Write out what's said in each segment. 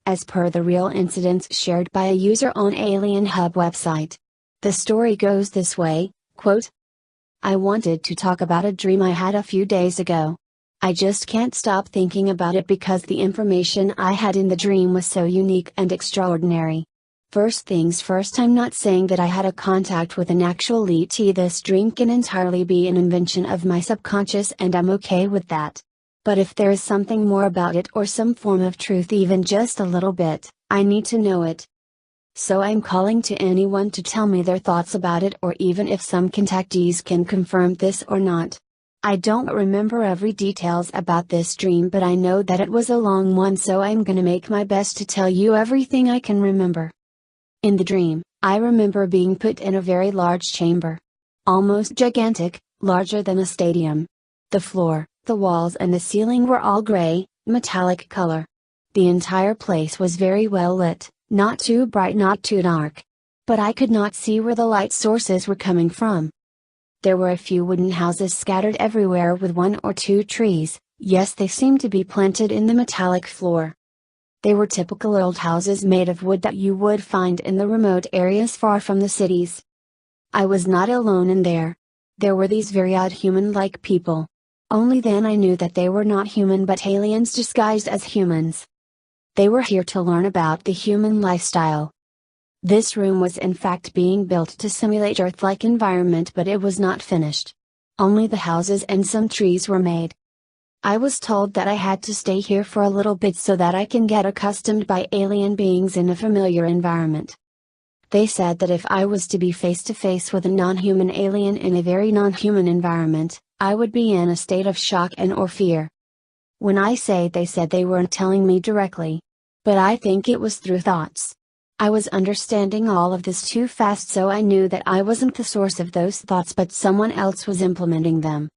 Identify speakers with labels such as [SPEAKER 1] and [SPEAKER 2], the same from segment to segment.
[SPEAKER 1] as per the real incidents shared by a user on Alien Hub website. The story goes this way, quote, "I wanted to talk about a dream I had a few days ago. I just can't stop thinking about it because the information I had in the dream was so unique and extraordinary. First things first, I'm not saying that I had a contact with an actual ET. This dream can entirely be an invention of my subconscious and I'm okay with that. But if there is something more about it or some form of truth, even just a little bit, I need to know it. So I'm calling to anyone to tell me their thoughts about it, or even if some contactees can confirm this or not. I don't remember every details about this dream, but I know that it was a long one, so I'm gonna make my best to tell you everything I can remember. In the dream, I remember being put in a very large chamber. Almost gigantic, larger than a stadium. The floor, the walls and the ceiling were all gray, metallic color. The entire place was very well lit, not too bright, not too dark. But I could not see where the light sources were coming from. There were a few wooden houses scattered everywhere with one or two trees. Yes, they seemed to be planted in the metallic floor. They were typical old houses made of wood that you would find in the remote areas far from the cities. I was not alone in there. There were these very odd human-like people. Only then I knew that they were not human but aliens disguised as humans. They were here to learn about the human lifestyle. This room was in fact being built to simulate Earth-like environment, but it was not finished. Only the houses and some trees were made. I was told that I had to stay here for a little bit so that I can get accustomed by alien beings in a familiar environment. They said that if I was to be face to face with a non-human alien in a very non-human environment, I would be in a state of shock and or fear. When I say they said, they weren't telling me directly. But I think it was through thoughts. I was understanding all of this too fast, so I knew that I wasn't the source of those thoughts but someone else was implementing them.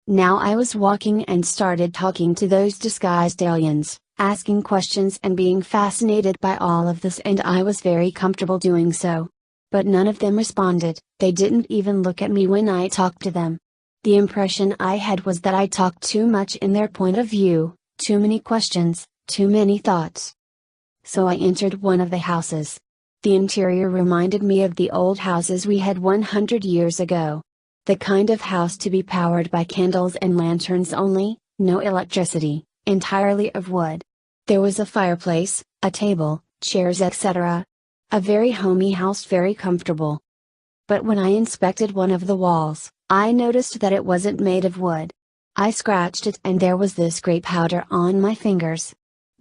[SPEAKER 1] Now I was walking and started talking to those disguised aliens, asking questions and being fascinated by all of this, and I was very comfortable doing so. But none of them responded. They didn't even look at me when I talked to them. The impression I had was that I talked too much in their point of view, too many questions, too many thoughts. So I entered one of the houses. The interior reminded me of the old houses we had 100 years ago. The kind of house to be powered by candles and lanterns only, no electricity, entirely of wood. There was a fireplace, a table, chairs, etc. A very homey house, very comfortable. But when I inspected one of the walls, I noticed that it wasn't made of wood. I scratched it and there was this gray powder on my fingers.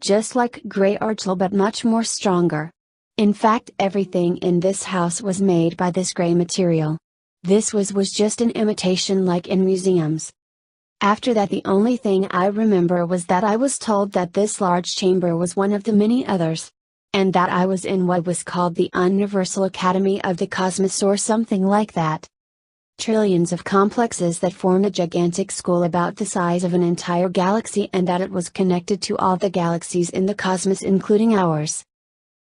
[SPEAKER 1] Just like gray argil but much more stronger. In fact, everything in this house was made by this gray material. This was just an imitation like in museums. After that, the only thing I remember was that I was told that this large chamber was one of the many others. And that I was in what was called the Universal Academy of the Cosmos or something like that. Trillions of complexes that form a gigantic school about the size of an entire galaxy, and that it was connected to all the galaxies in the cosmos including ours.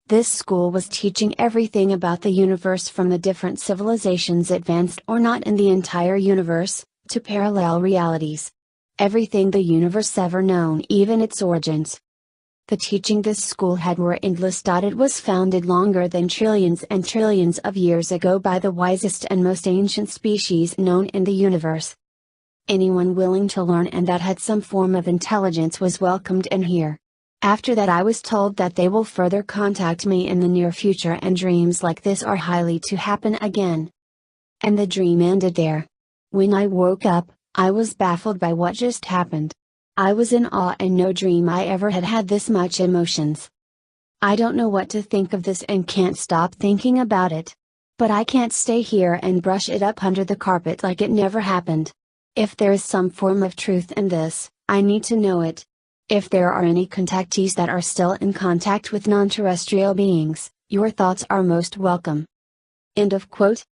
[SPEAKER 1] This school was teaching everything about the universe, from the different civilizations, advanced or not, in the entire universe, to parallel realities. Everything the universe ever known, even its origins. The teaching this school had were endless. It was founded longer than trillions and trillions of years ago by the wisest and most ancient species known in the universe. Anyone willing to learn and that had some form of intelligence was welcomed in here. After that, I was told that they will further contact me in the near future, and dreams like this are highly to happen again. And the dream ended there. When I woke up, I was baffled by what just happened. I was in awe, and no dream I ever had this much emotions. I don't know what to think of this and can't stop thinking about it. But I can't stay here and brush it up under the carpet like it never happened. If there is some form of truth in this, I need to know it. If there are any contactees that are still in contact with non-terrestrial beings, your thoughts are most welcome. End of quote.